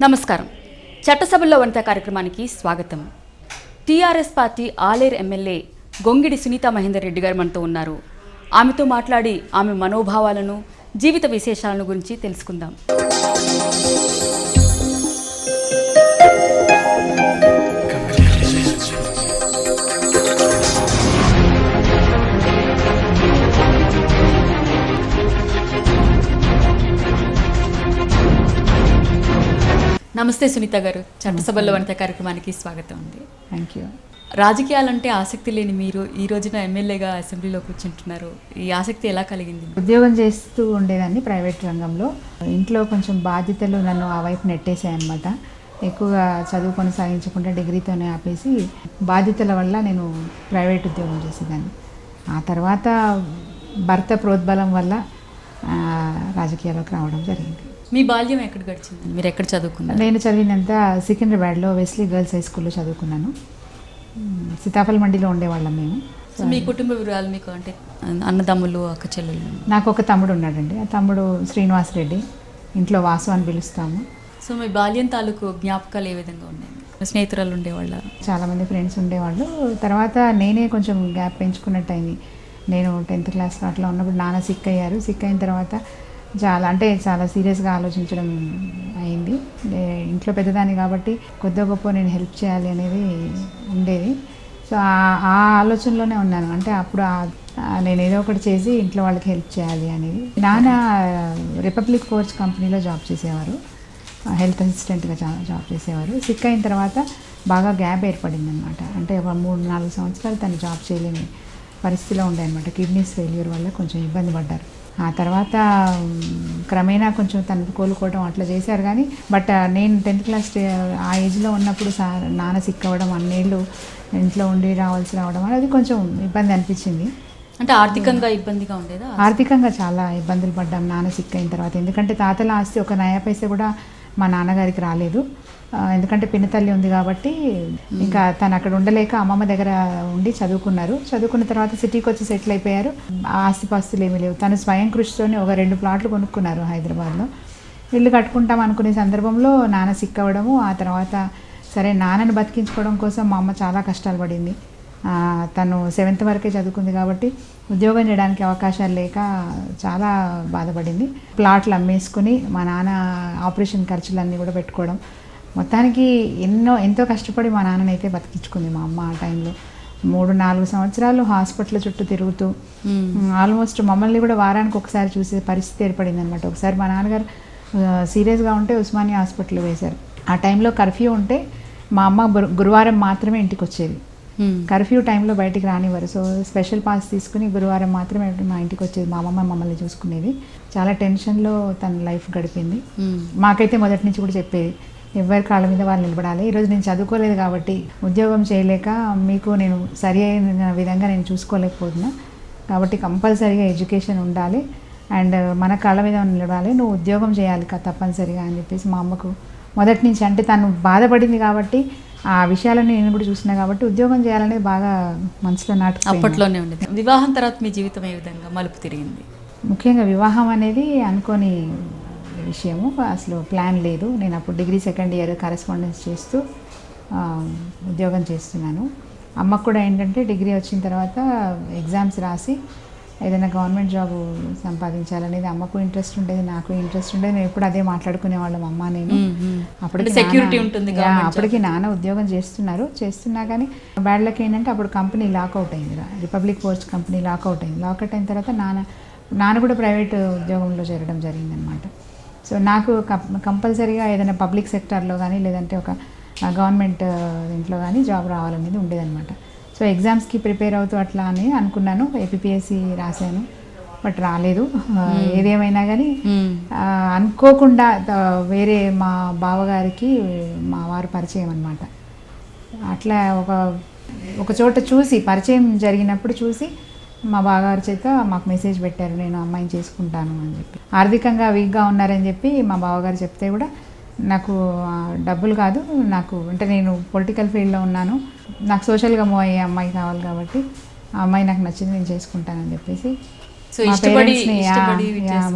నమస్కారం. చట్టసభల్లో వనిత కార్యక్రమానికి స్వాగతం. TRS party Aler MLA Gongidi Sunitha Mahender Reddy garu మనతో ఉన్నారు. ఆమెతో మాట్లాడి ఆమె మనోభావాలను, జీవిత విశేషాలను గురించి తెలుసుకుందాం. నమస్తే సునీత గారు, చట్టసభల్లో వనిత కార్యక్రమానికి స్వాగతం అండి. Thank you. రాజకీయాలంటే ఆసక్తి లేని మీరు ఈ రోజున ఎమ్మెల్యేగా అసెంబ్లీలో కూర్చుంటున్నారు. ఈ ఆసక్తి ఎలా కలిగింది? ఉద్యోగం చేస్తూ ఉండేదాన్ని ప్రైవేట్ రంగంలో. ఇంట్లో కొంచెం బాధ్యతలు నన్ను ఆ వైపు నెట్టేసాయన్నమాట. ఎక్కువగా చదువు కొనసాగించకుండా డిగ్రీతోనే ఆపేసి బాధ్యతల వల్ల నేను ప్రైవేట్ ఉద్యోగం చేసేదాన్ని. ఆ తర్వాత భర్త ప్రోద్బలం వల్ల రాజకీయాల్లోకి రావడం జరిగింది. మీ బాల్యం ఎక్కడ గడిచింది? మీరు ఎక్కడ చదువుకున్నారు? నేను చదివినంత సికింద్రాబాద్లో వెస్లీ గర్ల్స్ హై స్కూల్లో చదువుకున్నాను. సీతాఫల్ మండిలో ఉండేవాళ్ళం మేము. సో మీ కుటుంబ వివరాలు మీకు అంటే అన్నదమ్ములు, అక్క చెల్లెళ్ళు? నాకు ఒక తమ్ముడు ఉన్నాడండి. ఆ తమ్ముడు శ్రీనివాస్ రెడ్డి, ఇంట్లో వాసు అని పిలుస్తాము. సో మీ బాల్యం తాలూకు జ్ఞాపకాలు ఏ విధంగా ఉన్నాయి? స్నేహితురాలు ఉండేవాళ్ళ? చాలామంది ఫ్రెండ్స్ ఉండేవాళ్ళు. తర్వాత నేనే కొంచెం గ్యాప్ పెంచుకున్నట్టు అయింది. నేను 10th క్లాస్లో అట్లా ఉన్నప్పుడు నాన్న సిక్ అయ్యారు. సిక్ అయిన తర్వాత చాలా సీరియస్గా ఆలోచించడం అయింది. ఇంట్లో పెద్దదాన్ని కాబట్టి కొద్ది గొప్ప నేను హెల్ప్ చేయాలి అనేది ఉండేది. సో ఆ ఆలోచనలోనే ఉన్నాను. అంటే అప్పుడు నేను ఏదో ఒకటి చేసి ఇంట్లో వాళ్ళకి హెల్ప్ చేయాలి అనేది. నాన్న రిపబ్లిక్ ఫోర్స్ కంపెనీలో జాబ్ చేసేవారు, హెల్త్ అసిస్టెంట్గా జాబ్ చేసేవారు. సిక్ అయిన తర్వాత బాగా గ్యాప్ ఏర్పడింది అనమాట. అంటే ఒక 3-4 సంవత్సరాలు తను జాబ్ చేయలేని పరిస్థితిలో ఉండే అనమాట. కిడ్నీస్ ఫెయిల్యూర్ వల్ల కొంచెం ఇబ్బంది పడ్డారు. ఆ తర్వాత క్రమేణా కొంచెం తను కోలుకోవడం అట్లా చేశారు. కానీ బట్ నేను 10th క్లాస్ ఆ ఏజ్లో ఉన్నప్పుడు నాన్న సిక్ అవ్వడం, అన్నేళ్ళు ఇంట్లో ఉండి రావడం అనేది కొంచెం ఇబ్బంది అనిపించింది. అంటే ఆర్థికంగా ఇబ్బందిగా ఉండేదా? ఆర్థికంగా చాలా ఇబ్బందులు పడ్డాం నాన్న సిక్ అయిన తర్వాత. ఎందుకంటే తాతల ఆస్తి ఒక నయా పైసా కూడా మా నాన్నగారికి రాలేదు. ఎందుకంటే పిన్నతల్లి ఉంది కాబట్టి ఇంకా తను అక్కడ ఉండలేక అమ్మమ్మ దగ్గర ఉండి చదువుకున్నారు. చదువుకున్న తర్వాత సిటీకి వచ్చి సెటిల్ అయిపోయారు. ఆస్తిపాస్తులు ఏమీ లేవు. తను స్వయం కృషితోనే ఒక 2 ప్లాట్లు కొనుక్కున్నారు హైదరాబాద్లో. ఇల్లు కట్టుకుంటాం అనుకునే సందర్భంలో నాన్న సిక్ అవ్వడము. ఆ తర్వాత సరే నాన్నని బతికించుకోవడం కోసం మా అమ్మ చాలా కష్టాలు పడింది. తను 7th వరకే చదువుకుంది కాబట్టి ఉద్యోగం చేయడానికి అవకాశాలు లేక చాలా బాధపడింది. ప్లాట్లు అమ్మేసుకుని మా నాన్న ఆపరేషన్ ఖర్చులన్నీ కూడా పెట్టుకోవడం, మొత్తానికి ఎంతో కష్టపడి మా నాన్ననైతే బతికించుకుంది మా అమ్మ. ఆ టైంలో 3-4 సంవత్సరాలు హాస్పిటల్ చుట్టూ తిరుగుతూ ఆల్మోస్ట్ మమ్మల్ని కూడా వారానికి ఒకసారి చూసే పరిస్థితి ఏర్పడింది అనమాట. ఒకసారి మా నాన్నగారు సీరియస్గా ఉంటే ఉస్మానియా హాస్పిటల్ వేశారు. ఆ టైంలో కర్ఫ్యూ ఉంటే మా అమ్మ గురువారం మాత్రమే ఇంటికి వచ్చేది. కర్ఫ్యూ టైంలో బయటికి రానివ్వరు. సో స్పెషల్ పాస్ తీసుకుని గురువారం మాత్రమే మా ఇంటికి వచ్చేది. మా అమ్మమ్మ మమ్మల్ని చూసుకునేది. చాలా టెన్షన్లో తన లైఫ్ గడిపింది. మాకైతే మొదటి నుంచి కూడా చెప్పేది, ఎవరి కాళ్ళ మీద వాళ్ళు నిలబడాలి. ఈరోజు నేను చదువుకోలేదు కాబట్టి ఉద్యోగం చేయలేక మీకు నేను సరి అయిన విధంగా నేను చూసుకోలేకపోతున్నా కాబట్టి కంపల్సరీగా ఎడ్యుకేషన్ ఉండాలి అండ్ మన కాళ్ళ మీద నిలబడాలి, నువ్వు ఉద్యోగం చేయాలి తప్పనిసరిగా అని చెప్పేసి మా అమ్మకు మొదటి నుంచి, అంటే తను బాధపడింది కాబట్టి ఆ విషయాలని నేను కూడా చూసినా కాబట్టి ఉద్యోగం చేయాలనేది బాగా మనసులో నాటుకుపోయింది. అప్పట్లోనే ఉండేది. వివాహం తర్వాత మీ జీవితం ఏ విధంగా మలుపు తిరిగింది? ముఖ్యంగా వివాహం అనేది అనుకోని విషయము, అసలు ప్లాన్ లేదు. నేను అప్పుడు డిగ్రీ 2nd ఇయర్ కరెస్పాండెన్స్ చేస్తూ ఉద్యోగం చేస్తున్నాను. అమ్మకు కూడా ఏంటంటే డిగ్రీ వచ్చిన తర్వాత ఎగ్జామ్స్ రాసి ఏదైనా గవర్నమెంట్ జాబ్ సంపాదించాలనేది అమ్మకు ఇంట్రెస్ట్ ఉండేది, నాకు ఇంట్రెస్ట్ ఉండేది. నేను ఎప్పుడు అదే మాట్లాడుకునేవాళ్ళం అమ్మ నేను. అప్పటికి సెక్యూరిటీ ఉంటుంది. అప్పటికి నాన్న ఉద్యోగం చేస్తున్నా కానీ బ్యాడ్ లక్ ఏంటంటే అప్పుడు కంపెనీ లాకౌట్ అయింది, రిపబ్లిక్ ఫోర్స్ కంపెనీ లాకౌట్ అయింది. లాకౌట్ అయిన తర్వాత నాన్న కూడా ప్రైవేట్ ఉద్యోగంలో చేరడం జరిగిందనమాట. సో నాకు కంపల్సరీగా ఏదైనా పబ్లిక్ సెక్టార్లో కానీ లేదంటే ఒక గవర్నమెంట్ ఇంట్లో కానీ జాబ్ రావాలనేది ఉండేదన్నమాట. సో ఎగ్జామ్స్కి ప్రిపేర్ అవుతూ అట్లా అని అనుకున్నాను. ఏపీఎస్సి రాశాను, బట్ రాలేదు. ఏదేమైనా కానీ అనుకోకుండా వేరే మా బావగారికి మా వారు పరిచయం అనమాట. అట్లా ఒక చోట చూసి పరిచయం జరిగినప్పుడు చూసి మా బావగారి చేత మాకు మెసేజ్ పెట్టారు, నేను అమ్మాయిని చేసుకుంటాను అని చెప్పి. ఆర్థికంగా వీక్గా ఉన్నారని చెప్పి మా బావగారు చెప్తే కూడా నాకు డబ్బులు కాదు, నాకు అంటే నేను పొలిటికల్ ఫీల్డ్లో ఉన్నాను, నాకు సోషల్గా మూవ్ అయ్యే అమ్మాయి కావాలి కాబట్టి ఆ అమ్మాయి నాకు నచ్చింది, నేను చేసుకుంటానని చెప్పేసి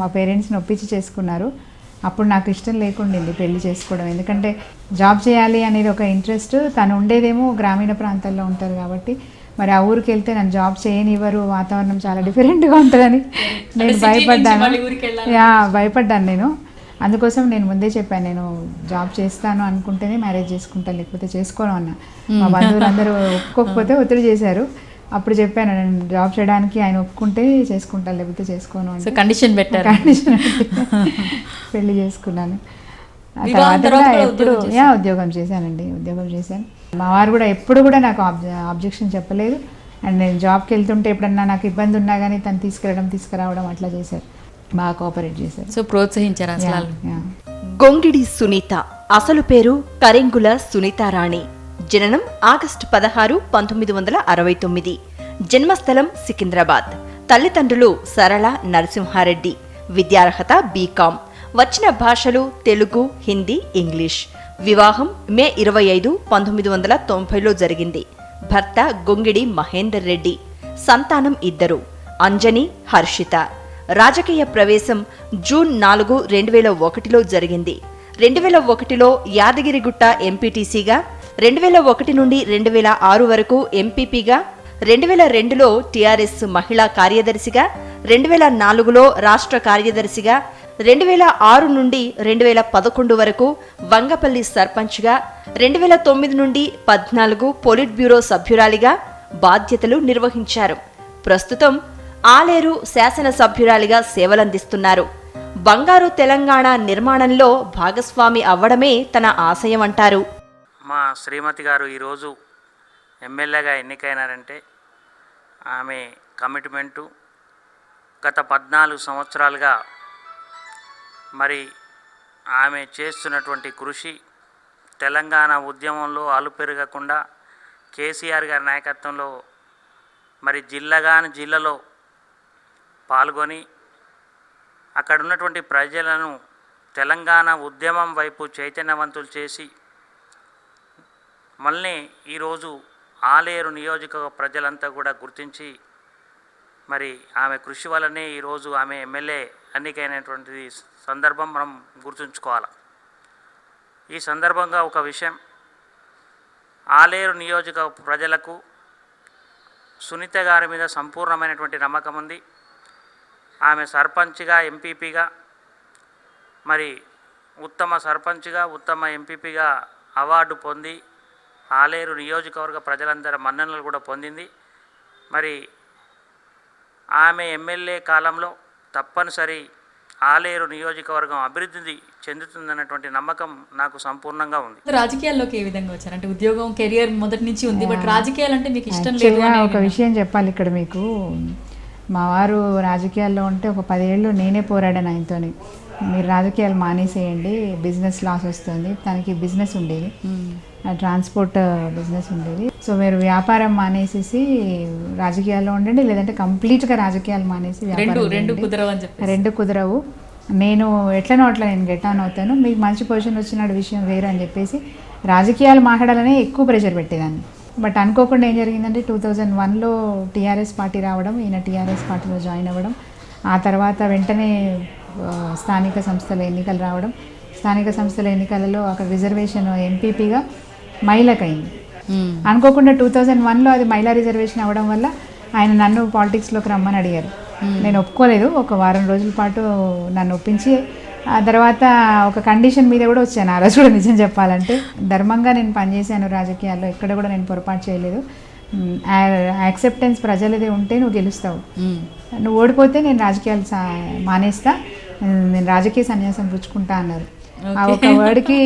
మా పేరెంట్స్ని ఒప్పించి చేసుకున్నారు. అప్పుడు నాకు ఇష్టం లేకుండింది పెళ్లి చేసుకోవడం, ఎందుకంటే జాబ్ చేయాలి అనేది ఒక ఇంట్రెస్ట్. తను ఉండేదేమో గ్రామీణ ప్రాంతాల్లో ఉంటారు కాబట్టి మరి ఆ ఊరికి వెళ్తే నన్ను జాబ్ చేయనివ్వరు, వాతావరణం చాలా డిఫరెంట్గా ఉంటుందని నేను భయపడ్డాను నేను. అందుకోసం నేను ముందే చెప్పాను, నేను జాబ్ చేస్తాను అనుకుంటేనే మ్యారేజ్ చేసుకుంటాను, లేకపోతే చేసుకోను అన్న. మా బంధువులు అందరూ ఒప్పుకోకపోతే ఒత్తిడి చేశారు. అప్పుడు చెప్పాను, నేను జాబ్ చేయడానికి ఆయన ఒప్పుకుంటే చేసుకుంటాను, లేకపోతే చేసుకోను అంటే కండిషన్ పెట్టారు. కండిషన్ పెళ్లి చేసుకున్నాను. ఆ తర్వాత కూడా ఎప్పుడు ఉద్యోగం చేశానండి, ఉద్యోగం చేశాను. మా వారు కూడా ఎప్పుడు కూడా నాకు ఆబ్జెక్షన్ చెప్పలేదు. అండ్ నేను జాబ్కి వెళ్తుంటే ఎప్పుడన్నా నాకు ఇబ్బంది ఉన్నా కానీ తను తీసుకురావడం అట్లా చేశారు, బాగా కోఆపరేట్ చేశారు. సో ప్రోత్సహించారు అసలు. గొంగిడి సునీత అసలు పేరు కరింగుల సునీతారాణి. జననం ఆగస్టు 16, 1969. జన్మస్థలం సికింద్రాబాద్. తల్లిదండ్రులు సరళ నరసింహారెడ్డి. విద్యార్హత బీకాం. వచ్చిన భాషలు తెలుగు, హిందీ, ఇంగ్లీష్. వివాహం మే 25, 1990లో జరిగింది. భర్త గొంగిడి మహేందర్ రెడ్డి. సంతానం 2, అంజని, హర్షిత. రాజకీయ ప్రవేశం జూన్ 4, 2001లో జరిగింది. 2001లో యాదగిరిగుట్ట ఎంపీటీసీగా, 2001 నుండి 2006 వరకు ఎంపీపీగా, 2002లో టీఆర్ఎస్ మహిళా కార్యదర్శిగా, 2004లో రాష్ట్ర కార్యదర్శిగా, 2006 నుండి 2011 వరకు వంగపల్లి సర్పంచ్గా, 2009 నుండి 14 పొలిట్ బ్యూరో సభ్యురాలిగా బాధ్యతలు నిర్వహించారు. ప్రస్తుతం ఆలేరు శాసనసభ్యురాలిగా సేవలందిస్తున్నారు. బంగారు తెలంగాణ నిర్మాణంలో భాగస్వామి అవ్వడమే తన ఆశయం అంటారు. మా శ్రీమతి గారు ఈరోజు ఎమ్మెల్యేగా ఎన్నికైనారంటే ఆమె కమిట్మెంటు, గత 14 సంవత్సరాలుగా మరి ఆమె చేస్తున్నటువంటి కృషి, తెలంగాణ ఉద్యమంలో అలుపెరగకుండా కేసీఆర్ గారి నాయకత్వంలో మరి జిల్లాలో పాల్గొని అక్కడ ఉన్నటువంటి ప్రజలను తెలంగాణ ఉద్యమం వైపు చైతన్యవంతులు చేసి మళ్ళీ ఈరోజు ఆలేరు నియోజకవర్గ ప్రజలంతా కూడా గుర్తించి మరి ఆమె కృషి వల్లనే ఈరోజు ఆమె ఎమ్మెల్యే ఎన్నికైనటువంటి సందర్భం మనం గుర్తుంచుకోవాలి. ఈ సందర్భంగా ఒక విషయం, ఆలేరు నియోజకవర్గ ప్రజలకు సునీత గారి మీద సంపూర్ణమైనటువంటి నమ్మకం ఉంది. ఆమె సర్పంచ్గా, ఎంపీపీగా, మరి ఉత్తమ సర్పంచ్గా, ఉత్తమ ఎంపీపీగా అవార్డు పొంది ఆలేరు నియోజకవర్గ ప్రజలందరి మన్ననలు కూడా పొందింది. మరి ఆమె ఎమ్మెల్యే కాలంలో తప్పనిసరి ఆలేరు నియోజకవర్గం అభివృద్ధి చెందుతుందన్నటువంటి నమ్మకం నాకు సంపూర్ణంగా ఉంది. రాజకీయాల్లోకి ఏ విధంగా వచ్చారు? అంటే ఉద్యోగం, కెరియర్ మొదటి నుంచి ఉంది, బట్ రాజకీయాలు అంటే మీకు ఇష్టం లేదు. ఒక విషయం చెప్పాలి ఇక్కడ మీకు, మా వారు రాజకీయాల్లో ఉంటే ఒక 10 ఏళ్ళు నేనే పోరాడాను ఆయనతోని. మీరు రాజకీయాలు మానేసేయండి, బిజినెస్ లాస్ వస్తుంది. తనకి బిజినెస్ ఉండేది, ట్రాన్స్పోర్ట్ బిజినెస్ ఉండేది. సో మీరు వ్యాపారం మానేసేసి రాజకీయాల్లో ఉండండి, లేదంటే కంప్లీట్గా రాజకీయాలు మానేసి రెండు కుదరవు, నేను ఎట్లనో అట్లా నేను గెట్ ఆన్ అవుతాను, మీకు మంచి పొజిషన్ వచ్చిన విషయం వేరు అని చెప్పేసి రాజకీయాలు మాట్లాడాలనే ఎక్కువ ప్రెషర్ పెట్టేదాన్ని. బట్ అనుకోకుండా ఏం జరిగిందంటే 2001లో టీఆర్ఎస్ పార్టీ రావడం, ఈయన టీఆర్ఎస్ పార్టీలో జాయిన్ అవ్వడం, ఆ తర్వాత వెంటనే స్థానిక సంస్థల ఎన్నికలు రావడం, స్థానిక సంస్థల ఎన్నికలలో అక్కడ రిజర్వేషన్ ఎంపీపీగా మహిళకు అయింది. అనుకోకుండా 2001లో అది మహిళా రిజర్వేషన్ అవ్వడం వల్ల ఆయన నన్ను పాలిటిక్స్లోకి రమ్మని అడిగారు. నేను ఒప్పుకోలేదు. ఒక వారం రోజుల పాటు నన్ను ఒప్పించి ఆ తర్వాత ఒక కండిషన్ మీద కూడా వచ్చాను. ఆ రోజు కూడా నిజం చెప్పాలంటే ధర్మంగా నేను పనిచేశాను రాజకీయాల్లో, ఎక్కడ కూడా నేను పొరపాటు చేయలేదు. యాక్సెప్టెన్స్ ప్రజలదే ఉంటే నువ్వు గెలుస్తావు, నువ్వు ఓడిపోతే నేను రాజకీయాలు మానేస్తా, నేను రాజకీయ సన్యాసం పుచ్చుకుంటా అన్నారు. ఆ ఒక వర్డ్కి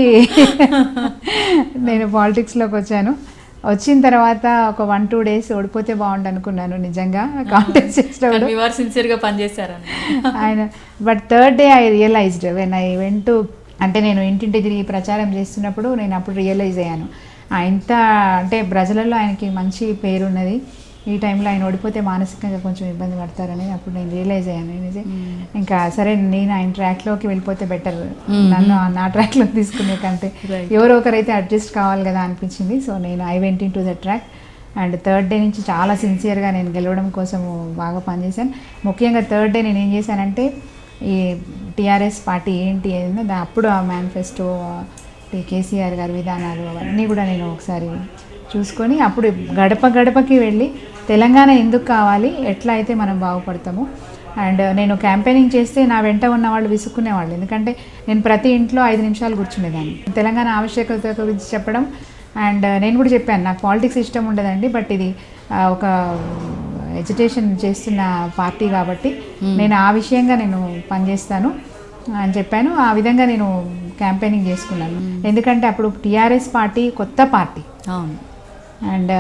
నేను పాలిటిక్స్లోకి వచ్చాను. వచ్చిన తర్వాత ఒక 1-2 డేస్ ఓడిపోతే బాగుండు అనుకున్నాను నిజంగా కాంటెస్ట్ చేసేటప్పుడు. సిన్సియర్గా పనిచేశారు ఆయన. But third day I realised when I went to, అంటే నేను ఇంటింటి తిరిగి ప్రచారం చేస్తున్నప్పుడు నేను అప్పుడు రియలైజ్ అయ్యాను, ఇంత అంటే ప్రజలలో ఆయనకి మంచి పేరున్నది, ఈ టైంలో ఆయన ఓడిపోతే మానసికంగా కొంచెం ఇబ్బంది పడతారని అప్పుడు నేను రియలైజ్ అయ్యాను. ఇంకా సరే నేను ఆయన ట్రాక్లోకి వెళ్ళిపోతే బెటర్, నన్ను నా ట్రాక్లోకి తీసుకునే కంటే ఎవరో ఒకరైతే అడ్జస్ట్ కావాలి కదా అనిపించింది. సో నేను I went in to the track. And third day నుంచి చాలా సిన్సియర్గా నేను గెలవడం కోసం బాగా పనిచేశాను. ముఖ్యంగా థర్డ్ డే నేను ఏం చేశానంటే ఈ టీఆర్ఎస్ పార్టీ ఏంటి అనేది అప్పుడు ఆ మేనిఫెస్టో కేసీఆర్ గారి విధానాలు అవన్నీ కూడా నేను ఒకసారి చూసుకొని అప్పుడు గడప గడపకి వెళ్ళి తెలంగాణ ఎందుకు కావాలి, ఎట్లా అయితే మనం బాగుపడతాము. అండ్ నేను క్యాంపెయినింగ్ చేస్తే నా వెంట ఉన్న వాళ్ళు విసుక్కునేవాళ్ళు, ఎందుకంటే నేను ప్రతి ఇంట్లో 5 నిమిషాలు కూర్చునేదాన్ని. తెలంగాణ ఆవశ్యకత గురించి చెప్పడం. అండ్ నేను కూడా చెప్పాను, నాకు పాలిటిక్స్ ఇష్టం ఉండదండి, బట్ ఇది ఒక ఎడ్యుకేషన్ చేస్తున్న పార్టీ కాబట్టి నేను ఆ విషయంగా నేను పనిచేస్తాను అని చెప్పాను. ఆ విధంగా నేను క్యాంపెయినింగ్ చేసుకున్నాను. ఎందుకంటే అప్పుడు టీఆర్ఎస్ పార్టీ కొత్త పార్టీ. అవును. అండ్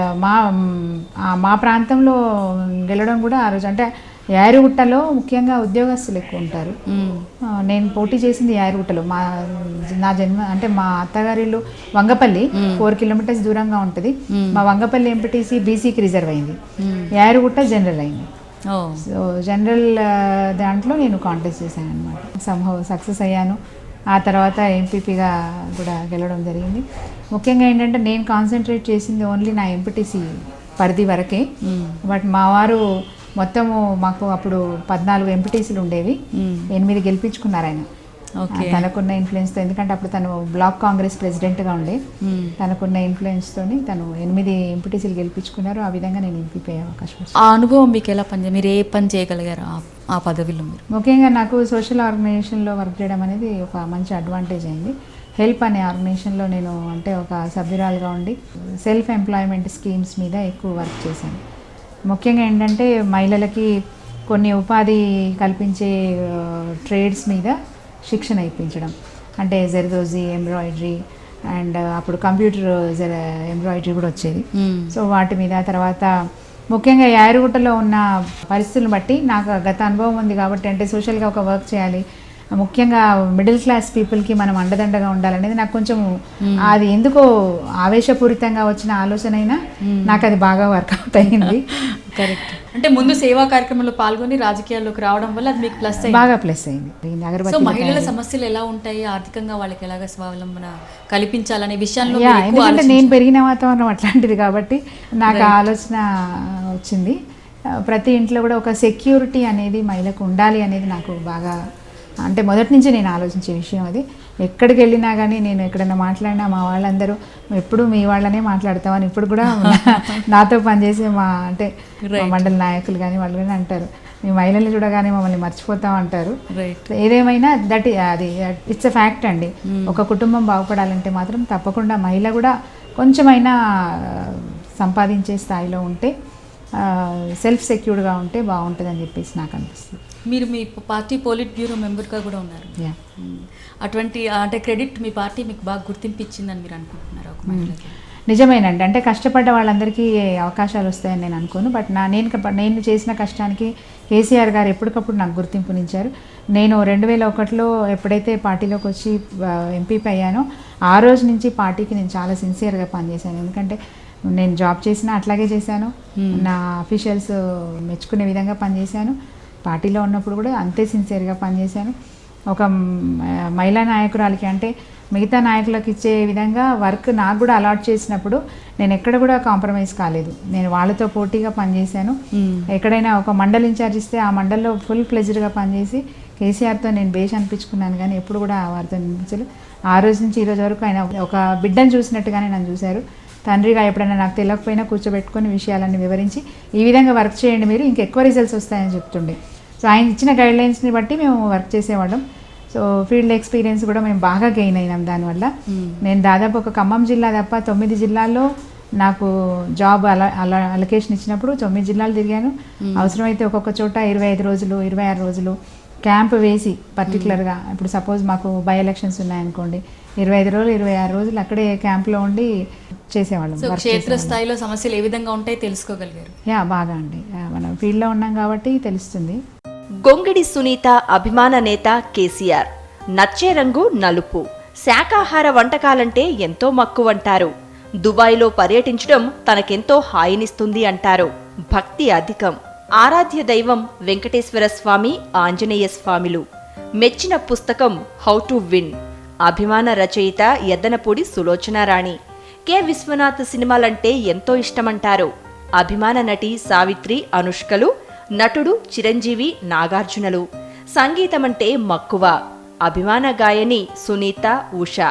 మా ప్రాంతంలో గెలవడం కూడా ఆ రోజు, అంటే యారుగుట్టలో ముఖ్యంగా ఉద్యోగస్తులు ఎక్కువ ఉంటారు. నేను పోటీ చేసింది యారుగుట్టలో. నా జన్మ అంటే మా అత్తగారిల్లు వంగపల్లి 4 కిలోమీటర్స్ దూరంగా ఉంటుంది. మా వంగపల్లి ఎంపీటీసీ బీసీకి రిజర్వ్ అయింది, యారుగుట్ట జనరల్ అయింది. సో జనరల్ దాంట్లో నేను కాంటెస్ట్ చేశాను అనమాట. సంహవ్ సక్సెస్ అయ్యాను. ఆ తర్వాత ఎంపీపీగా కూడా గెలవడం జరిగింది. ముఖ్యంగా ఏంటంటే నేను కాన్సన్ట్రేట్ చేసింది ఓన్లీ నా ఎంపీటీసీ పరిధి వరకే. బట్ మా వారు మొత్తము మాకు అప్పుడు 14 ఎంపీటీసీలు ఉండేవి, 8 గెలిపించుకున్నారు ఆయన. తనకున్న ఇన్ఫ్లుయెన్స్తో, ఎందుకంటే అప్పుడు తను బ్లాక్ కాంగ్రెస్ ప్రెసిడెంట్గా ఉండే, తనకున్న ఇన్ఫ్లుయెన్స్తో తను 8 ఎంపీటీసీలు గెలిపించుకున్నారు. ఆ విధంగా నేను ఎంపీ అయ్యే అవకాశం వచ్చింది. ఆ అనుభవం మీకు ఎలా మీరు ఏ పని చేయగలిగారు ఆ పదవిలో? మీరు ముఖ్యంగా నాకు సోషల్ ఆర్గనైజేషన్లో వర్క్ చేయడం అనేది ఒక మంచి అడ్వాంటేజ్ అయింది. హెల్ప్ అనే ఆర్గనైజేషన్లో నేను అంటే ఒక సభ్యురాలుగా ఉండి సెల్ఫ్ ఎంప్లాయ్మెంట్ స్కీమ్స్ మీద ఎక్కువ వర్క్ చేశాను. ముఖ్యంగా ఏంటంటే మహిళలకి కొన్ని ఉపాధి కల్పించే ట్రేడ్స్ మీద శిక్షణ ఇప్పించడం, అంటే జర్దోజీ, ఎంబ్రాయిడరీ, అండ్ అప్పుడు కంప్యూటర్ ఎంబ్రాయిడరీ కూడా వచ్చేది. సో వాటి మీద, తర్వాత ముఖ్యంగా యారుగుట్టలో ఉన్న పరిస్థితులను బట్టి నాకు గత అనుభవం ఉంది కాబట్టి, అంటే సోషల్గా ఒక వర్క్ చేయాలి, ముఖ్యంగా మిడిల్ క్లాస్ పీపుల్కి మనం అండదండగా ఉండాలనేది నాకు కొంచెం అది ఎందుకో ఆవేశపూరితంగా వచ్చిన ఆలోచన అయినా నాకు అది బాగా వర్కౌట్ అయ్యింది. కరెక్ట్. అంటే ముందు సేవా కార్యక్రమంలో పాల్గొని రాజకీయాల్లోకి రావడం వల్ల అది మీకు ప్లస్ అయింది, బాగా ప్లస్ అయింది. సో మహిళల సమస్యలు ఎలా ఉంటాయి, ఆర్థికంగా వాళ్ళకి ఎలాగ స్వావలంబన కల్పించాలనే విషయంలో ఎందుకంటే నేను పెరిగిన వాతావరణం అట్లాంటిది కాబట్టి నాకు ఆలోచన వచ్చింది. ప్రతి ఇంట్లో కూడా ఒక సెక్యూరిటీ అనేది మహిళకు ఉండాలి అనేది నాకు బాగా, అంటే మొదటి నుంచి నేను ఆలోచించే విషయం అది. ఎక్కడికి వెళ్ళినా కానీ నేను ఎక్కడైనా మాట్లాడినా మా వాళ్ళందరూ ఎప్పుడు మీ వాళ్ళనే మాట్లాడతామని ఇప్పుడు కూడా నాతో పనిచేసే మా మండల నాయకులు కానీ వాళ్ళు కానీ అంటారు, మీ మహిళలు చూడగానే మమ్మల్ని మర్చిపోతాం అంటారు. ఏదేమైనా అది ఇట్స్ ఎ ఫ్యాక్ట్ అండి. ఒక కుటుంబం బాగుపడాలంటే మాత్రం తప్పకుండా మహిళ కూడా కొంచెమైనా సంపాదించే స్థాయిలో ఉంటే, సెల్ఫ్ సెక్యూర్డ్గా ఉంటే బాగుంటుందని చెప్పేసి నాకు అనిపిస్తుంది. మీరు మీ పార్టీ పోలిట్ బ్యూరో మెంబర్గా కూడా ఉన్నారు. అటువంటి అంటే క్రెడిట్ మీ పార్టీ మీకు బాగా గుర్తింపు ఇచ్చిందని మీరు అనుకుంటున్నారు? ఒక మహిళకి నిజమేనండి. అంటే కష్టపడ్డ వాళ్ళందరికీ అవకాశాలు వస్తాయని నేను అనుకోను. బట్ నేను చేసిన కష్టానికి కేసీఆర్ గారు ఎప్పటికప్పుడు నాకు గుర్తింపునిచ్చారు. నేను 2001లో ఎప్పుడైతే పార్టీలోకి వచ్చి ఎంపీపీ అయ్యానో ఆ రోజు నుంచి పార్టీకి నేను చాలా సిన్సియర్గా పనిచేశాను. ఎందుకంటే నేను జాబ్ చేసినా అట్లాగే చేశాను, నా అఫీషియల్స్ మెచ్చుకునే విధంగా పనిచేశాను. పార్టీలో ఉన్నప్పుడు కూడా అంతే సిన్సియర్గా పనిచేశాను. ఒక మహిళా నాయకురాలికి, అంటే మిగతా నాయకులకు ఇచ్చే విధంగా వర్క్ నాకు కూడా అలాట్ చేసినప్పుడు నేను ఎక్కడ కూడా కాంప్రమైజ్ కాలేదు. నేను వాళ్ళతో పోటీగా పనిచేశాను. ఎక్కడైనా ఒక మండల్ ఇన్ఛార్జ్ ఇస్తే ఆ మండల్లో ఫుల్ ప్లెజర్గా పనిచేసి కేసీఆర్తో నేను బేష్ అనిపించుకున్నాను, కానీ ఎప్పుడు కూడా వారితో అనిపించలేదు. ఆ రోజు నుంచి ఈ రోజు వరకు ఆయన ఒక బిడ్డను చూసినట్టుగానే నన్ను చూశారు. తండ్రిగా ఎప్పుడైనా నాకు తెలియకపోయినా కూర్చోబెట్టుకొని విషయాలన్నీ వివరించి ఈ విధంగా వర్క్ చేయండి, మీరు ఇంకెక్కువ రిజల్ట్స్ వస్తాయని చెప్తుండే. సో ఆయన ఇచ్చిన గైడ్లైన్స్ని బట్టి మేము వర్క్ చేసేవాళ్ళం. సో ఫీల్డ్ ఎక్స్పీరియన్స్ కూడా మేము బాగా గెయిన్ అయినాం దానివల్ల. నేను దాదాపు ఒక ఖమ్మం జిల్లా తప్ప 9 జిల్లాల్లో నాకు జాబ్ అలొకేషన్ ఇచ్చినప్పుడు 9 జిల్లాలు తిరిగాను. అవసరమైతే ఒక్కొక్క చోట 25 రోజులు 26 రోజులు క్యాంప్ వేసి పర్టికులర్గా, ఇప్పుడు సపోజ్ మాకు బై ఎలక్షన్స్ ఉన్నాయనుకోండి, 25 రోజులు 26 రోజులు అక్కడే క్యాంప్లో ఉండి చేసేవాళ్ళం. క్షేత్రస్థాయిలో సమస్యలు ఏ విధంగా ఉంటాయి తెలుసుకోగలిగారు? బాగా అండి, మనం ఫీల్డ్లో ఉన్నాం కాబట్టి తెలుస్తుంది. గొంగిడి సునీత అభిమాన నేత కేసీఆర్. నచ్చే రంగు నలుపు. శాకాహార వంటకాలంటే ఎంతో మక్కువంటారు. దుబాయ్లో పర్యటించడం తనకెంతో హాయినిస్తుంది అంటారు. భక్తి అధికం. ఆరాధ్య దైవం వెంకటేశ్వర స్వామి, ఆంజనేయ స్వామిలు. మెచ్చిన పుస్తకం హౌ టు విన్. అభిమాన రచయిత ఎద్దనపూడి సులోచనారాణి. కె విశ్వనాథ్ సినిమాలంటే ఎంతో ఇష్టమంటారు. అభిమాన నటి సావిత్రి, అనుష్కలు. నటుడు చిరంజీవి, నాగార్జునలు. సంగీతమంటే మక్కువ. అభిమాన గాయని సునీత ఉషా,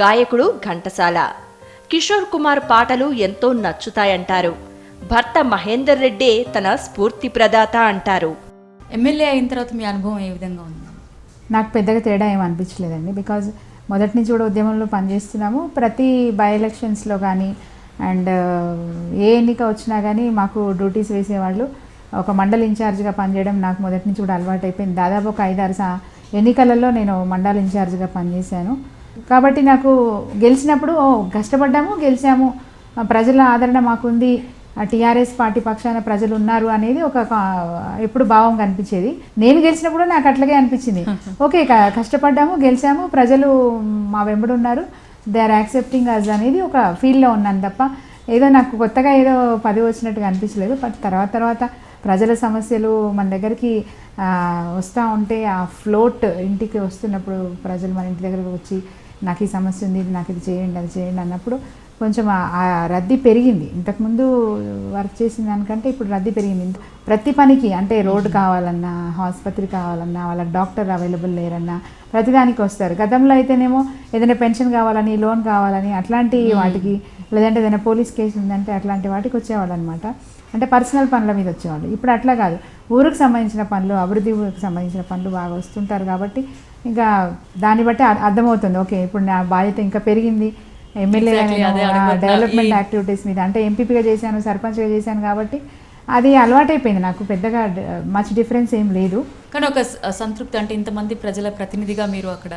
గాయకుడు ఘంటసాల. కిషోర్ కుమార్ పాటలు ఎంతో నచ్చుతాయంటారు. భర్త మహేందర్ రెడ్డే తన స్ఫూర్తి ప్రదాత అంటారు. ఎమ్మెల్యే అయిన తర్వాత మీ అనుభవం ఏ విధంగా ఉంది? నాకు పెద్దగా తేడా ఏం అనిపించలేదండి. బికాజ్ మొదటి నుంచి కూడా ఉద్యమంలో పనిచేస్తున్నాము. ప్రతి బై ఎలక్షన్స్లో కానీ అండ్ ఏ ఎన్నిక వచ్చినా కానీ మాకు డ్యూటీస్ వేసేవాళ్ళు. ఒక మండల్ ఇన్ఛార్జ్గా పనిచేయడం నాకు మొదటి నుంచి కూడా అలవాటు అయిపోయింది. దాదాపు ఒక 5-6 ఎన్నికలలో నేను మండల్ ఇన్ఛార్జ్గా పనిచేశాను. కాబట్టి నాకు గెలిచినప్పుడు కష్టపడ్డాము, గెలిచాము, ప్రజల ఆదరణ మాకుంది, టీఆర్ఎస్ పార్టీ పక్షాన ప్రజలు ఉన్నారు అనేది ఒక ఎప్పుడు భావం కనిపించేది. నేను గెలిచినప్పుడు నాకు అట్లాగే అనిపించింది. ఓకే, కష్టపడ్డాము, గెలిచాము, ప్రజలు మా వెంబడి ఉన్నారు, దే ఆర్ యాక్సెప్టింగ్ అస్ అనేది ఒక ఫీల్లో ఉన్నాను తప్ప ఏదో నాకు కొత్తగా ఏదో పదవి వచ్చినట్టుగా అనిపించలేదు. బట్ తర్వాత ప్రజల సమస్యలు మన దగ్గరికి వస్తూ ఉంటే ఆ ఫ్లోట్ ఇంటికి వస్తున్నప్పుడు ప్రజలు మన ఇంటి దగ్గరకు వచ్చి నాకు ఈ సమస్య ఉంది, నాకు ఇది చేయండి, అది చేయండి అన్నప్పుడు కొంచెం ఆ రద్దీ పెరిగింది. ఇంతకుముందు వర్క్ చేసిన దానికంటే ఇప్పుడు రద్దీ పెరిగింది. ప్రతి పనికి అంటే రోడ్డు కావాలన్నా, ఆసుపత్రి కావాలన్నా, వాళ్ళకి డాక్టర్ అవైలబుల్ లేరన్నా ప్రతిదానికి వస్తారు. గతంలో అయితేనేమో ఏదైనా పెన్షన్ కావాలని, లోన్ కావాలని అట్లాంటి వాటికి, లేదంటే ఏదైనా పోలీస్ కేసు ఉందంటే అట్లాంటి వాటికి వచ్చేవాళ్ళు అనమాట. అంటే పర్సనల్ పనుల మీద వచ్చేవాళ్ళు. ఇప్పుడు అట్లా కాదు, ఊరికి సంబంధించిన పనులు, అభివృద్ధికి సంబంధించిన పనులు బాగా వస్తుంటారు. కాబట్టి ఇంకా దాన్ని బట్టి అర్థమవుతుంది, ఓకే ఇప్పుడు నా బాధ్యత ఇంకా పెరిగింది. ఎమ్మెల్యేగా డెవలప్మెంట్ యాక్టివిటీస్ మీద అంటే ఎంపీపీగా చేశాను, సర్పంచ్గా చేశాను కాబట్టి అది అలవాటైపోయింది నాకు. పెద్దగా మచ్ డిఫరెన్స్ ఏం లేదు. కానీ ఒక సంతృప్తి, అంటే ఇంతమంది ప్రజల ప్రతినిధిగా మీరు అక్కడ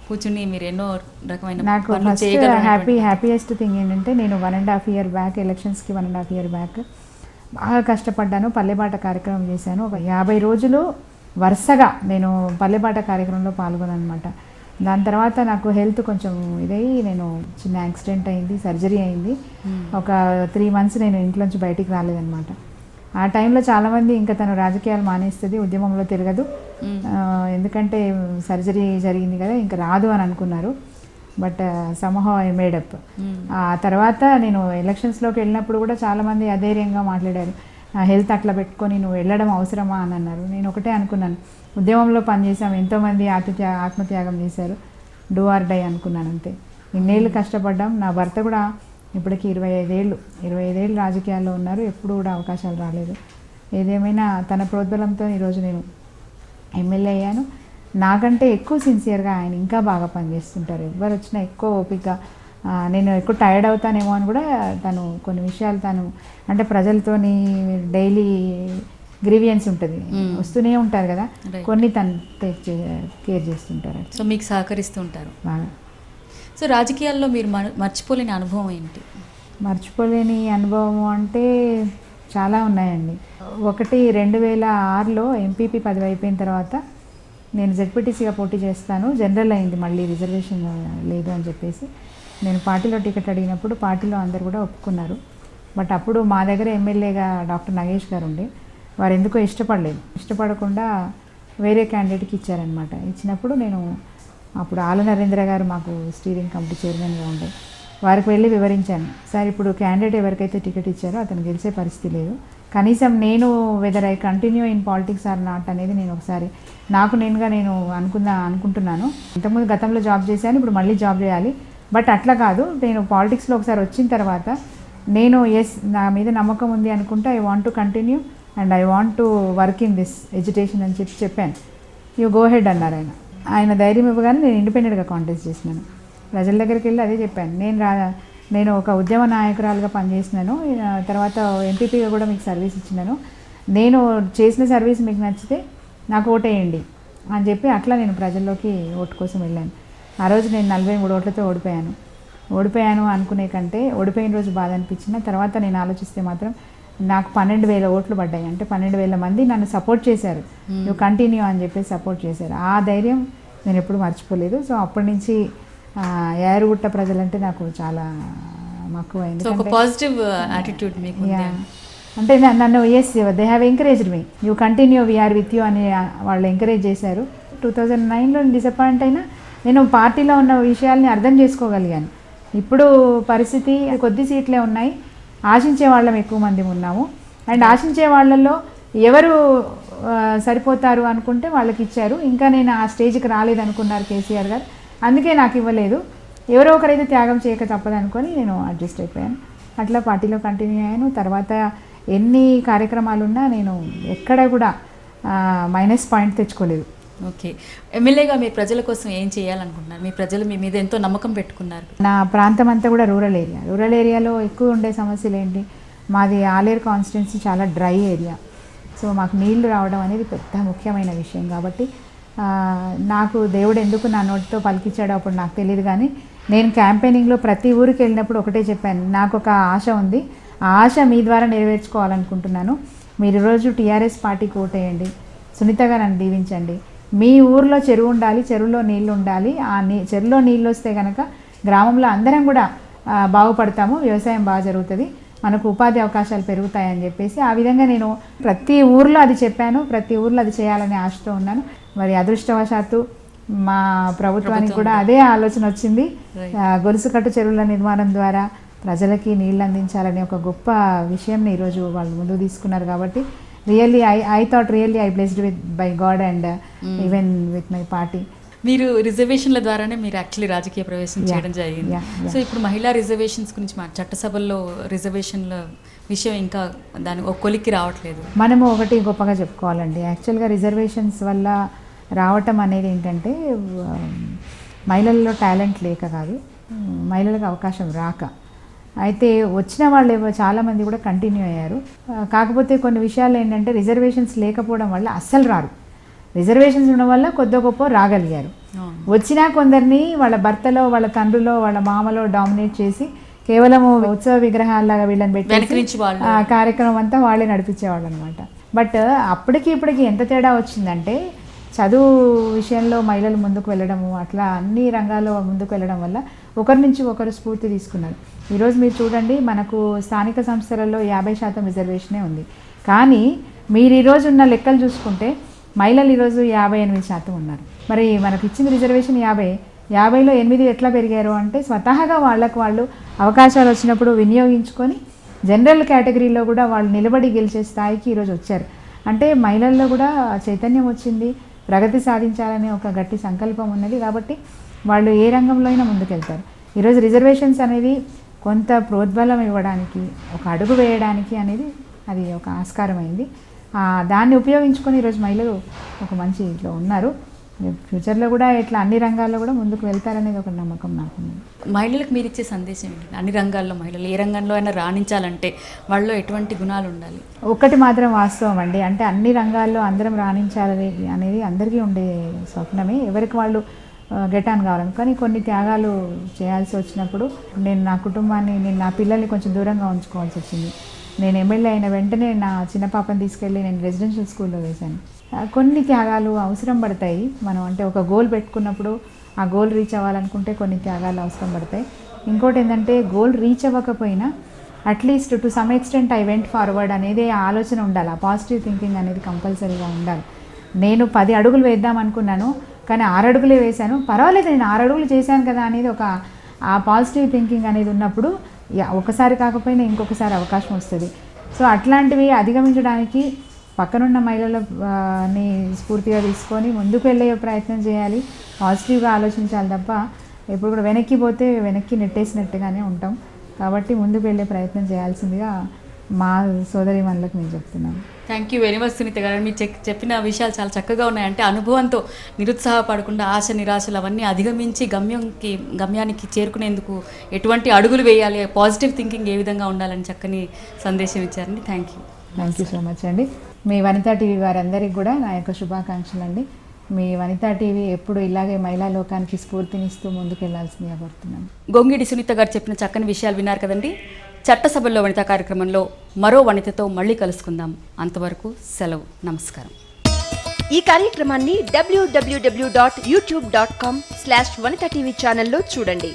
కూర్చుని మీరు ఎన్నో రకమైన నాకు ఫస్ట్ హ్యాపీయెస్ట్ థింగ్ ఏంటంటే నేను 1.5 year బ్యాక్, ఎలక్షన్స్కి 1.5 year బ్యాక్ బాగా కష్టపడ్డాను. పల్లెబాట కార్యక్రమం చేశాను. ఒక 50 రోజులు వరుసగా నేను పల్లెబాట కార్యక్రమంలో పాల్గొన్నాను అనమాట. దాని తర్వాత నాకు హెల్త్ కొంచెం ఇదయ్యి నేను చిన్న యాక్సిడెంట్ అయింది, సర్జరీ అయింది. ఒక 3 months నేను ఇంట్లోంచి బయటికి రాలేదన్నమాట. ఆ టైంలో చాలామంది ఇంకా తను రాజకీయాలు మానేస్తుంది, ఉద్యమంలో తిరగదు, ఎందుకంటే సర్జరీ జరిగింది కదా ఇంకా రాదు అని అనుకున్నారు. But somehow I made up. ఆ తర్వాత నేను ఎలక్షన్స్లోకి వెళ్ళినప్పుడు కూడా చాలామంది అధైర్యంగా మాట్లాడారు, హెల్త్ అట్లా పెట్టుకొని నువ్వు వెళ్ళడం అవసరమా అని అన్నారు. నేను ఒకటే అనుకున్నాను, ఉద్యమంలో పనిచేసాం, ఎంతోమంది ఆత్మత్యాగం చేశారు, డూ ఆర్ డై అనుకున్నాను అంతే. ఇన్నేళ్ళు కష్టపడ్డాం. నా భర్త కూడా ఇప్పటికి 25 ఏళ్ళు రాజకీయాల్లో ఉన్నారు, ఎప్పుడు కూడా అవకాశాలు రాలేదు. ఏదేమైనా తన ప్రోద్బలంతో ఈరోజు నేను ఎమ్మెల్యే అయ్యాను. నాకంటే ఎక్కువ సిన్సియర్గా ఆయన ఇంకా బాగా పనిచేస్తుంటారు. ఎవరు వచ్చినా ఎక్కువ ఓపికగా, నేను ఎక్కువ టైర్డ్ అవుతానేమో అని కూడా తను కొన్ని విషయాలు తను అంటే ప్రజలతోని డైలీ గ్రీవియన్స్ ఉంటుంది, వస్తూనే ఉంటారు కదా, కొన్ని తను కేర్ చేస్తుంటారు. సో మీకు సహకరిస్తూ ఉంటారు బాగా. సో రాజకీయాల్లో మీరు మర్చిపోలేని అనుభవం ఏంటి? మర్చిపోలేని అనుభవం అంటే చాలా ఉన్నాయండి. ఒకటి 2006లో ఎంపీపీ పదవి అయిపోయిన తర్వాత నేను జెడ్పీటీసీగా పోటీ చేస్తాను, జనరల్ అయింది, మళ్ళీ రిజర్వేషన్ లేదు అని చెప్పేసి నేను పార్టీలో టికెట్ అడిగినప్పుడు పార్టీలో అందరు కూడా ఒప్పుకున్నారు. బట్ అప్పుడు మా దగ్గర ఎమ్మెల్యేగా డాక్టర్ నగేష్ గారు ఉండే, వారు ఎందుకో ఇష్టపడకుండా వేరే క్యాండిడేట్కి ఇచ్చారనమాట. ఇచ్చినప్పుడు నేను అప్పుడు ఆల నరేంద్ర గారు మాకు స్టీరింగ్ కమిటీ చైర్మన్గా ఉండే, వారికి వెళ్ళి వివరించాను, సార్ ఇప్పుడు క్యాండిడేట్ ఎవరికైతే టికెట్ ఇచ్చారో అతను గెలిచే పరిస్థితి లేదు, కనీసం నేను whether I continue in politics or not అనేది నేను ఒకసారి నేను అనుకుంటున్నాను. ఇంతకుముందు గతంలో జాబ్ చేశాను, ఇప్పుడు మళ్ళీ జాబ్ చేయాలి, బట్ అట్లా కాదు, నేను పాలిటిక్స్లో ఒకసారి వచ్చిన తర్వాత నేను నా మీద నమ్మకం ఉంది అనుకుంటే I want to continue and I want to work in this education అని చెప్పాను. యూ గో హెడ్ అన్నారు ఆయన ధైర్యం ఇవ్వగానే నేను ఇండిపెండెంట్గా కాంటెస్ట్ చేసినాను. ప్రజల దగ్గరికి వెళ్ళి అదే చెప్పాను, నేను ఒక ఉద్యమ నాయకురాలుగా పనిచేసినాను, తర్వాత ఎంపీపీగా కూడా మీకు సర్వీస్ ఇచ్చినాను, నేను చేసిన సర్వీస్ మీకు నచ్చితే నాకు ఓటేయండి అని చెప్పి అట్లా నేను ప్రజల్లోకి ఓటు కోసం వెళ్ళాను. ఆ రోజు నేను 43 ఓట్లతో ఓడిపోయాను అనుకునే కంటే ఓడిపోయిన రోజు బాధ అనిపించిన, తర్వాత నేను ఆలోచిస్తే మాత్రం నాకు 12,000 ఓట్లు పడ్డాయి. అంటే 12,000 మంది నన్ను సపోర్ట్ చేశారు, నువ్వు కంటిన్యూ అని చెప్పి సపోర్ట్ చేశారు. ఆ ధైర్యం నేను ఎప్పుడు మర్చిపోలేదు. సో అప్పటి నుంచి యారుగుట్ట ప్రజలంటే నాకు చాలా మక్కువ అయింది. పాజిటివ్ యాటిట్యూడ్ మీకు అంటే నన్ను they have encouraged me, you continue, we are with you అని వాళ్ళు ఎంకరేజ్ చేశారు. 2009లో డిసప్పాయింట్ అయినా నేను పార్టీలో ఉన్న విషయాల్ని అర్థం చేసుకోగలిగాను. ఇప్పుడు పరిస్థితి కొద్ది సీట్లే ఉన్నాయి, ఆశించే వాళ్ళం ఎక్కువ మంది ఉన్నాము. అండ్ ఆశించే వాళ్ళల్లో ఎవరు సరిపోతారు అనుకుంటే వాళ్ళకి ఇచ్చారు. ఇంకా నేను ఆ స్టేజ్కి రాలేదనుకున్నారు కేసీఆర్ గారు, అందుకే నాకు ఇవ్వలేదు. ఎవరో ఒకరైతే త్యాగం చేయక తప్పదనుకొని నేను అడ్జస్ట్ అయిపోయాను. అట్లా పార్టీలో కంటిన్యూ అయ్యాను. తర్వాత ఎన్ని కార్యక్రమాలు ఉన్నా నేను ఎక్కడ కూడా మైనస్ పాయింట్ తెచ్చుకోలేదు. ఓకే, ఎమ్మెల్యేగా మీ ప్రజల కోసం ఏం చేయాలనుకుంటున్నారు? మీ ప్రజలు మీ మీద ఎంతో నమ్మకం పెట్టుకున్నారు. నా ప్రాంతం అంతా కూడా రూరల్ ఏరియాలో ఎక్కువ ఉండే సమస్యలు ఏంటి, మాది ఆలేరు కాన్స్టిట్యున్సీ చాలా డ్రై ఏరియా. సో మాకు నీళ్లు రావడం అనేది పెద్ద ముఖ్యమైన విషయం. కాబట్టి నాకు దేవుడు ఎందుకు నా నోటితో పలికించాడో అప్పుడు నాకు తెలియదు, కానీ నేను క్యాంపెయినింగ్లో ప్రతి ఊరికి వెళ్ళినప్పుడు ఒకటే చెప్పాను, నాకు ఒక ఆశ ఉంది, ఆ ఆశ మీ ద్వారా నెరవేర్చుకోవాలనుకుంటున్నాను. మీరు ఈరోజు టీఆర్ఎస్ పార్టీకి ఓటేయండి, సునీతగా నన్ను దీవించండి. మీ ఊర్లో చెరువు ఉండాలి, చెరువులో నీళ్ళు ఉండాలి. ఆ చెరువులో నీళ్ళు వస్తే కనుక గ్రామంలో అందరం కూడా బాగుపడతాము, వ్యవసాయం బాగా జరుగుతుంది, మనకు ఉపాధి అవకాశాలు పెరుగుతాయని చెప్పేసి ఆ విధంగా నేను ప్రతి ఊర్లో అది చెప్పాను, ప్రతి ఊర్లో అది చేయాలనే ఆశతో ఉన్నాను. మరి అదృష్టవశాత్తు మా ప్రభుత్వానికి కూడా అదే ఆలోచన వచ్చింది. గొలుసుకట్టు చెరువుల నిర్మాణం ద్వారా ప్రజలకి నీళ్ళు అందించాలనే ఒక గొప్ప విషయంని ఈరోజు వాళ్ళు ముందుకు తీసుకున్నారు. కాబట్టి really I thought really I blessed with by God and even with my party. మీరు రిజర్వేషన్ల ద్వారానే మీరు యాక్చువల్లీ రాజకీయ ప్రవేశం చేయడం జరిగింది. సో ఇప్పుడు మహిళా రిజర్వేషన్స్ గురించి చట్టసభల్లో రిజర్వేషన్ల విషయం ఇంకా దాని ఒక కొలిక్కి రావట్లేదు. మనము ఒకటి గొప్పగా చెప్పుకోవాలండి, యాక్చువల్గా రిజర్వేషన్స్ వల్ల రావటం అనేది ఏంటంటే మహిళల్లో టాలెంట్ లేక కాదు, మహిళలకు అవకాశం రాక. అయితే వచ్చిన వాళ్ళు చాలామంది కూడా కంటిన్యూ అయ్యారు. కాకపోతే కొన్ని విషయాలు ఏంటంటే రిజర్వేషన్స్ లేకపోవడం వల్ల అస్సలు రారు, రిజర్వేషన్స్ ఉండడం వల్ల కొద్ది గొప్ప రాగలిగారు. వచ్చినా కొందరిని వాళ్ళ భర్తలో, వాళ్ళ తండ్రిలో, వాళ్ళ మామలో డామినేట్ చేసి కేవలం ఉత్సవ విగ్రహాల్లాగా వీళ్ళని పెట్టి కార్యక్రమం అంతా వాళ్ళే నడిపించేవాళ్ళు అనమాట. బట్ అప్పటికి ఇప్పటికి ఎంత తేడా వచ్చిందంటే చదువు విషయంలో మహిళలు ముందుకు వెళ్ళడము, అట్లా అన్ని రంగాల్లో ముందుకు వెళ్ళడం వల్ల ఒకరి నుంచి ఒకరు స్ఫూర్తి తీసుకున్నారు. ఈరోజు మీరు చూడండి, మనకు స్థానిక సంస్థలలో 50% రిజర్వేషనే ఉంది. కానీ మీరు ఈరోజు ఉన్న లెక్కలు చూసుకుంటే మహిళలు ఈరోజు 58% ఉన్నారు. మరి మనకు ఇచ్చిన రిజర్వేషన్ 50లో 8 ఎట్లా పెరిగారు అంటే స్వతహాగా వాళ్ళకు వాళ్ళు అవకాశాలు వచ్చినప్పుడు వినియోగించుకొని జనరల్ కేటగిరీలో కూడా వాళ్ళు నిలబడి గెలిచే స్థాయికి ఈరోజు వచ్చారు. అంటే మహిళల్లో కూడా చైతన్యం వచ్చింది, ప్రగతి సాధించాలనే ఒక గట్టి సంకల్పం ఉన్నది. కాబట్టి వాళ్ళు ఏ రంగంలో అయినా ముందుకెళ్తారు. ఈరోజు రిజర్వేషన్స్ అనేది కొంత ప్రోద్బలం ఇవ్వడానికి, ఒక అడుగు వేయడానికి అనేది అది ఒక ఆస్కారమైంది. దాన్ని ఉపయోగించుకొని ఈరోజు మహిళలు ఒక మంచి ఇట్లా ఉన్నారు. ఫ్యూచర్లో కూడా ఇట్లా అన్ని రంగాల్లో కూడా ముందుకు వెళ్తారనేది ఒక నమ్మకం నాకు. మహిళలకు మీరు ఇచ్చే సందేశం ఏంటి? అన్ని రంగాల్లో మహిళలు ఏ రంగంలో అయినా రాణించాలంటే వాళ్ళలో ఎటువంటి గుణాలు ఉండాలి? ఒకటి మాత్రం వాస్తవం అండి, అంటే అన్ని రంగాల్లో అందరం రాణించాలి అనేది అందరికీ ఉండే స్వప్నమే, ఎవరికి వాళ్ళు గెట్ ఆన్ కావాలని. కానీ కొన్ని త్యాగాలు చేయాల్సి వచ్చినప్పుడు నేను నా కుటుంబాన్ని, నేను నా పిల్లల్ని కొంచెం దూరంగా ఉంచుకోవాల్సి వచ్చింది. నేను ఎమ్మెల్యే అయిన వెంటనే నా చిన్న పాపని తీసుకెళ్ళి నేను రెసిడెన్షియల్ స్కూల్లో వేశాను. కొన్ని త్యాగాలు అవసరం పడతాయి. మనం అంటే ఒక గోల్ పెట్టుకున్నప్పుడు ఆ గోల్ రీచ్ అవ్వాలనుకుంటే కొన్ని త్యాగాలు అవసరం పడతాయి. ఇంకోటి ఏంటంటే గోల్ రీచ్ అవ్వకపోయినా at least to some extent I went forward అనేది ఆలోచన ఉండాలి, ఆ పాజిటివ్ థింకింగ్ అనేది కంపల్సరీగా ఉండాలి. నేను 10 అడుగులు వేద్దాం అనుకున్నాను, కానీ 6 అడుగులే వేశాను, పర్వాలేదు నేను 6 అడుగులు చేశాను కదా అనేది ఒక ఆ పాజిటివ్ థింకింగ్ అనేది ఉన్నప్పుడు ఒకసారి కాకపోయినా ఇంకొకసారి అవకాశం వస్తుంది. సో అట్లాంటివి అధిగమించడానికి పక్కనున్న మహిళలని స్ఫూర్తిగా తీసుకొని ముందుకు వెళ్ళే ప్రయత్నం చేయాలి, పాజిటివ్గా ఆలోచించాలి తప్ప ఎప్పుడు కూడా వెనక్కి పోతే వెనక్కి నెట్టేసినట్టుగానే ఉంటాం. కాబట్టి ముందుకు వెళ్ళే ప్రయత్నం చేయాల్సిందిగా మా సోదరి మనలకు నేను చెప్తున్నాను. Thank you very much Sunitha garu. మీరు చెప్పిన విషయాలు చాలా చక్కగా ఉన్నాయి. అంటే అనుభవంతో నిరుత్సాహపడకుండా ఆశ నిరాశలు అవన్నీ అధిగమించి గమ్యానికి చేరుకునేందుకు ఎటువంటి అడుగులు వేయాలి, పాజిటివ్ థింకింగ్ ఏ విధంగా ఉండాలని చక్కని సందేశం ఇచ్చారండి. థ్యాంక్ యూ సో మచ్ అండి. మీ వనితా టీవీ వారందరికీ కూడా నా యొక్క శుభాకాంక్షలు అండి. మీ వనితా టీవీ ఎప్పుడు ఇలాగే మహిళా లోకానికి స్ఫూర్తినిస్తూ ముందుకు వెళ్లాల్సిందిగా కోరుతున్నాను. గొంగిడి సునీత గారు చెప్పిన చక్కని విషయాలు విన్నారు కదండి. చట్టసభల్లో వనితా కార్యక్రమంలో మరో వనితతో మళ్ళీ కలుసుకుందాం. అంతవరకు సెలవు, నమస్కారం. ఈ కార్యక్రమాన్ని www.youtube.com/vanitatv ఛానల్లో చూడండి.